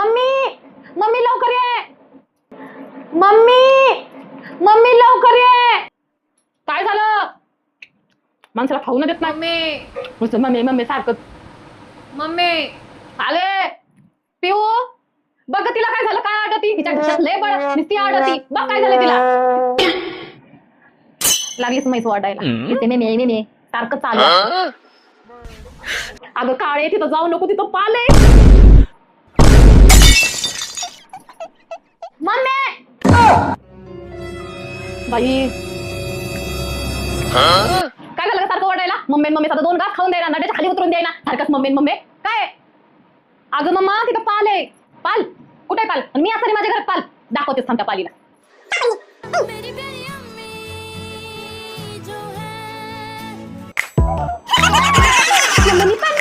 Mummy mummy लवकर ये, mummy mummy लवकर ये. काय झालं? माणसाला खाऊ न देत नाही. मम्मी मम्मी मम्मी सारखं. मम्मी आले. पिऊ बघ तिला काय झालं, काय आडती तिच्या घशात लय बळ नुसती आडती. बघ काय झालं तिला. लागलीच म्हैस वाटायला. मे सारखं चालू. अगं काळे तिथं जाऊ नको, तिथं पाले. मम्मी बाई काय झालं सारखं वाटायला. मम्मी मम्मी सारखं दोन घास खाऊन द्यायला, नड्याच्या खाली उतरून द्यायला सारखंच मम्मी मम्मी. काय अगं मम्मा तिथं पाल आहे. पाल कुठे पाल? मी असं माझ्या घरात पाल दाखवतेस थांब त्या पालीला. मम्मी पण